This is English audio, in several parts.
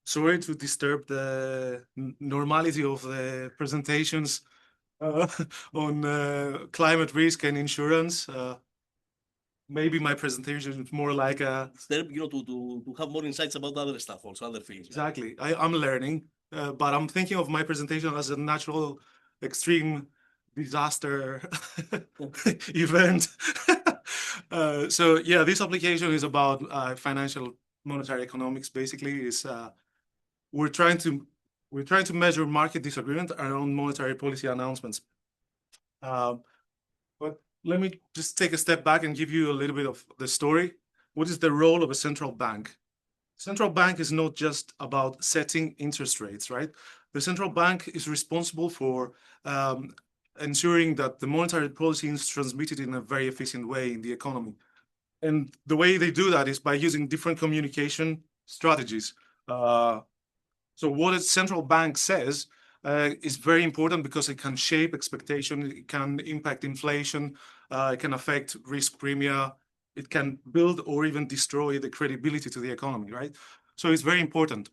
Sorry to disturb the normality of the presentations uh, on climate risk and insurance. Maybe my presentation is more like a... to have more insights about other stuff, also other things. Exactly. I'm learning, but I'm thinking of my presentation as a natural extreme disaster event. So yeah, this application is about financial monetary economics. Basically, is we're trying to measure market disagreement around monetary policy announcements. But let me just take a step back and give you a little bit of the story. What is the role of a central bank? Central bank is not just about setting interest rates, right? The central bank is responsible for ensuring that the monetary policy is transmitted in a very efficient way in the economy. And the way they do that is by using different communication strategies. So what a central bank says is very important because it can shape expectation, it can impact inflation, it can affect risk premia, it can build or even destroy the credibility to the economy, right? So it's very important.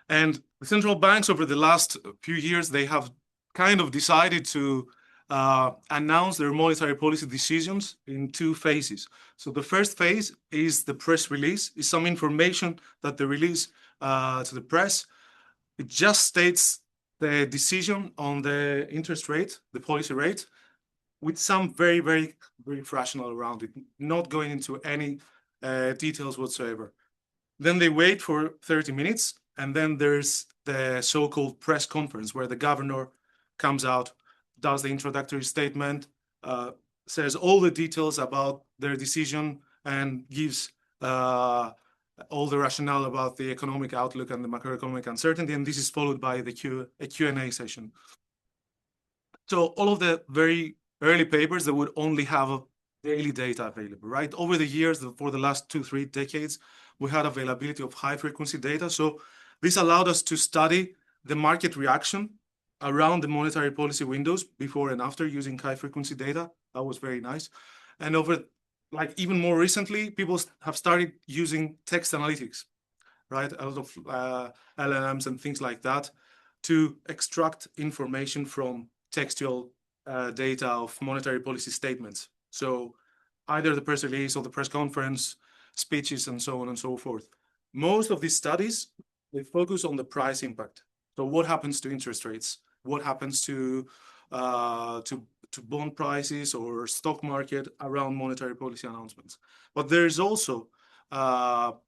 And the central banks over the last few years, they have kind of decided to announce their monetary policy decisions in two phases. So the first phase is the press release, is some information that they release to the press. It just states the decision on the interest rate, the policy rate, with some very, very brief rationale around it, not going into any details whatsoever. Then they wait for 30 minutes, and then there's the so-called press conference where the governor comes out, does the introductory statement, says all the details about their decision, and gives all the rationale about the economic outlook and the macroeconomic uncertainty, and this is followed by a Q&A session. So all of the very early papers that would only have daily data available, right? Over the years, for the last 2-3 decades, we had availability of high-frequency data. So this allowed us to study the market reaction around the monetary policy windows before and after using high-frequency data. That was very nice. And over, like even more recently, people have started using text analytics, right? A lot of LLMs and things like that to extract information from textual data of monetary policy statements. So either the press release or the press conference, speeches, and so on and so forth. Most of these studies, they focus on the price impact. So what happens to interest rates? What happens to bond prices or stock market around monetary policy announcements? But there is also an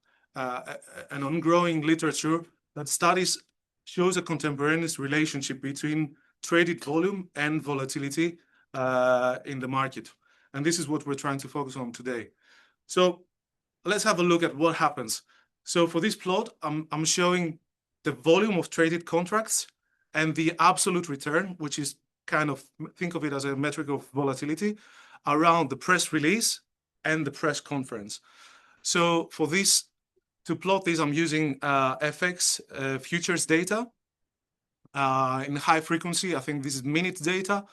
ongoing literature that studies shows a contemporaneous relationship between traded volume and volatility in the market. And this is what we're trying to focus on today. So let's have a look at what happens. So for this plot, I'm showing the volume of traded contracts and the absolute return, which is kind of, think of it as a metric of volatility, around the press release and the press conference. So for this, to plot this, I'm using FX futures data in high frequency. I think this is minute data.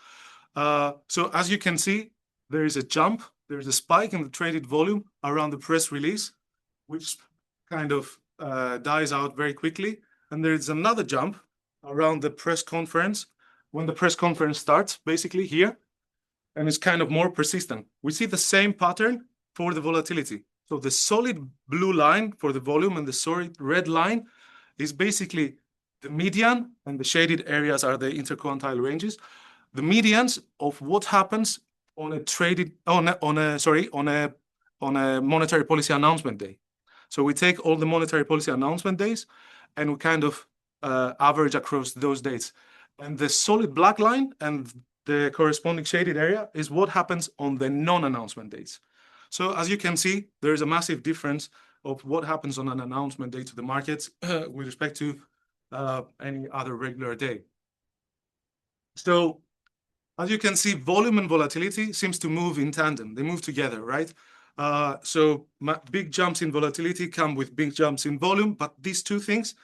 So as you can see, there is a jump, there's a spike in the traded volume around the press release, which kind of dies out very quickly. And there is another jump around the press conference when the press conference starts, basically here, and it's kind of more persistent. We see the same pattern for the volatility. So the solid blue line for the volume and the solid red line is basically the median, and the shaded areas are the interquartile ranges. The medians of what happens on a monetary policy announcement day. So we take all the monetary policy announcement days and we kind of average across those dates. And the solid black line and the corresponding shaded area is what happens on the non-announcement dates. So as you can see, there is a massive difference of what happens on an announcement day to the markets with respect to any other regular day. So as you can see, volume and volatility seems to move in tandem. They move together, right? So big jumps in volatility come with big jumps in volume, but these two things,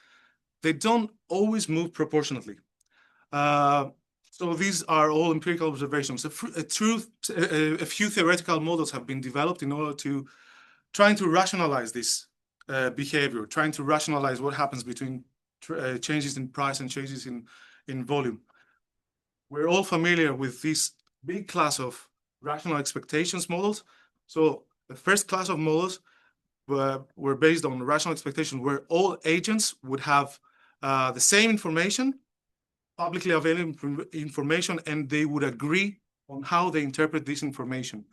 they don't always move proportionately. So these are all empirical observations. A few theoretical models have been developed in order to trying to rationalize this behavior, trying to rationalize what happens between changes in price and changes in volume. We're all familiar with this big class of rational expectations models. So the first class of models were based on rational expectation, where all agents would have the same information, publicly available information, and they would agree on how they interpret this information.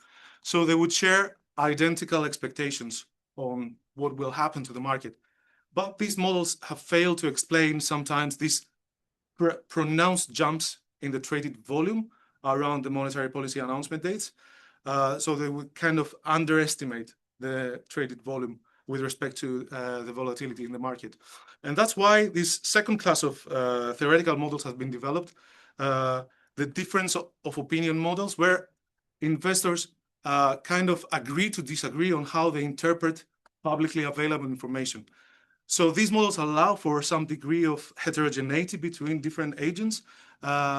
So they would share identical expectations on what will happen to the market. But these models have failed to explain sometimes these pronounced jumps in the traded volume around the monetary policy announcement dates. So they would kind of underestimate the traded volume with respect to the volatility in the market. And that's why this second class of theoretical models has been developed, the difference of opinion models, where investors kind of agree to disagree on how they interpret publicly available information. So these models allow for some degree of heterogeneity between different agents,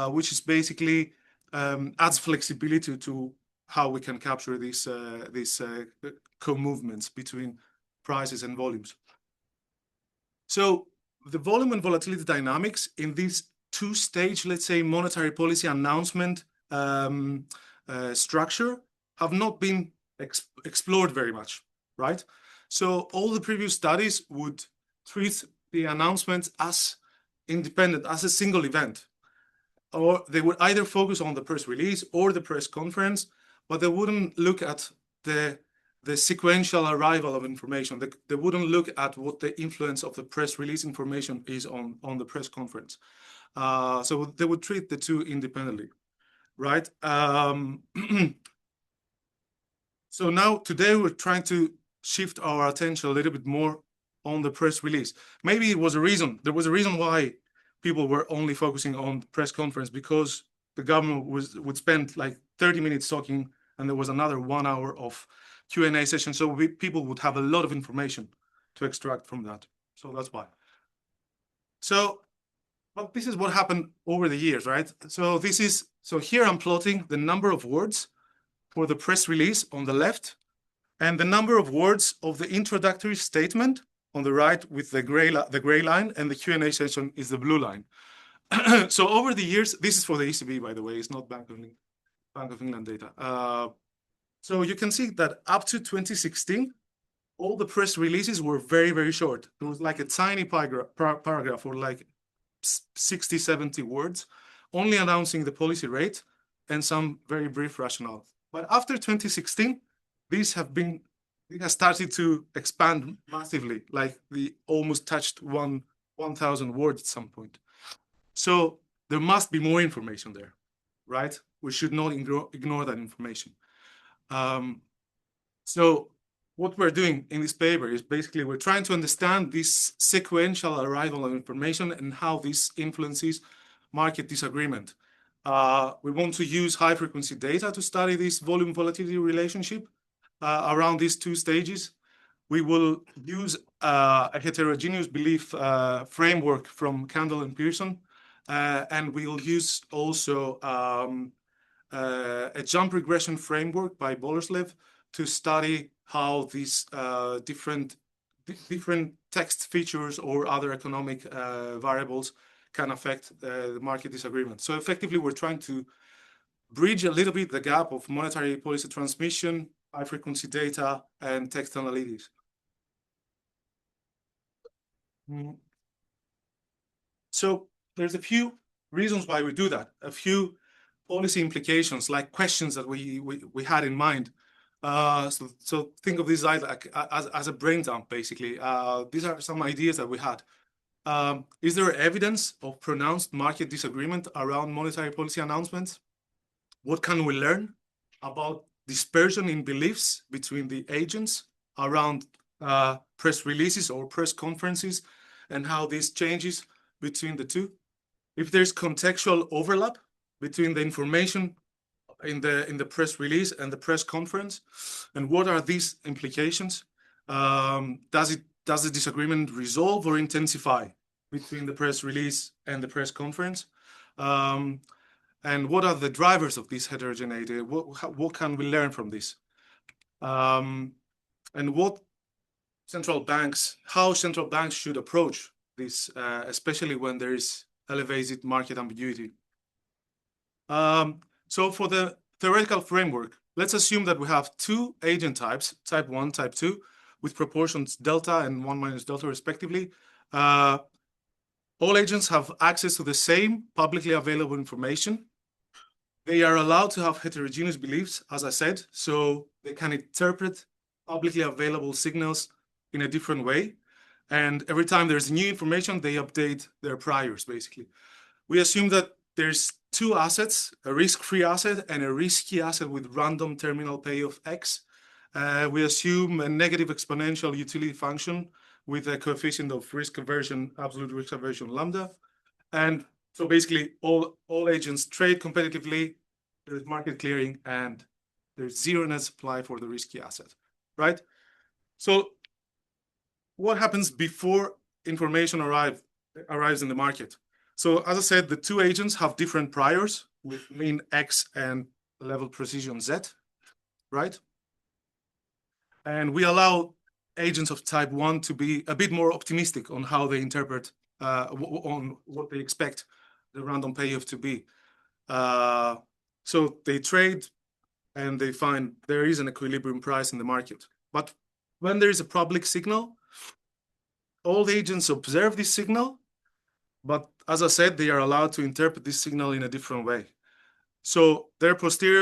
which is basically adds flexibility to how we can capture these co-movements between prices and volumes. So the volume and volatility dynamics in this two-stage, let's say, monetary policy announcement structure have not been explored very much, right? So all the previous studies would treat the announcement as independent, as a single event, or they would either focus on the press release or the press conference, but they wouldn't look at the sequential arrival of information. They wouldn't look at what the influence of the press release information is on the press conference. So they would treat the two independently, right? So now today we're trying to shift our attention a little bit more on the press release. Maybe it was a reason. There was a reason why people were only focusing on the press conference, because the government would spend like 30 minutes talking, and there was another 1 hour of Q&A session. So people would have a lot of information to extract from that. So that's why. So, but this is what happened over the years, right? So here I'm plotting the number of words for the press release on the left, and the number of words of the introductory statement on the right with the gray line, and the Q&A session is the blue line. So over the years, this is for the ECB, by the way, it's not Bank of England data. So you can see that up to 2016, all the press releases were very, very short. It was like a tiny paragraph or like 60, 70 words, only announcing the policy rate and some very brief rationale. But after 2016, these it has started to expand massively, like we almost touched 1,000 words at some point. So there must be more information there, right? We should not ignore that information. So what we're doing in this paper is basically we're trying to understand this sequential arrival of information and how this influences market disagreement. We want to use high-frequency data to study this volume volatility relationship around these two stages. We will use a heterogeneous belief framework from Candle and Pearson, and we will use also a jump regression framework by Boleslav to study how these different text features or other economic variables can affect the market disagreement. So effectively, we're trying to bridge a little bit the gap of monetary policy transmission, high-frequency data, and text analytics. So there's a few reasons why we do that, a few policy implications, like questions that we had in mind. So think of this as a brain dump, basically. These are some ideas that we had. Is there evidence of pronounced market disagreement around monetary policy announcements? What can we learn about dispersion in beliefs between the agents around press releases or press conferences, and how this changes between the two? If there's contextual overlap between the information in the press release and the press conference, and what are these implications? Does the disagreement resolve or intensify between the press release and the press conference? And what are the drivers of this heterogeneity? What can we learn from this? And what how central banks should approach this, especially when there is elevated market ambiguity. So for the theoretical framework, let's assume that we have two agent types, type 1, type 2, with proportions delta and 1 minus delta respectively. All agents have access to the same publicly available information. They are allowed to have heterogeneous beliefs, as I said, so they can interpret publicly available signals in a different way. And every time there's new information, they update their priors, basically. We assume that there's two assets, a risk-free asset and a risky asset with random terminal pay of X. We assume a negative exponential utility function with a coefficient of risk aversion, absolute risk aversion lambda. And so basically all agents trade competitively, there's market clearing, and there's zero net supply for the risky asset, right? So what happens before information arrives in the market? So as I said, the two agents have different priors with mean X and level precision Z, right? And we allow agents of type 1 to be a bit more optimistic on how they interpret, on what they expect the random payoff to be. So they trade and they find there is an equilibrium price in the market. But when there is a public signal, all the agents observe this signal, but as I said, they are allowed to interpret this signal in a different way. So their posterior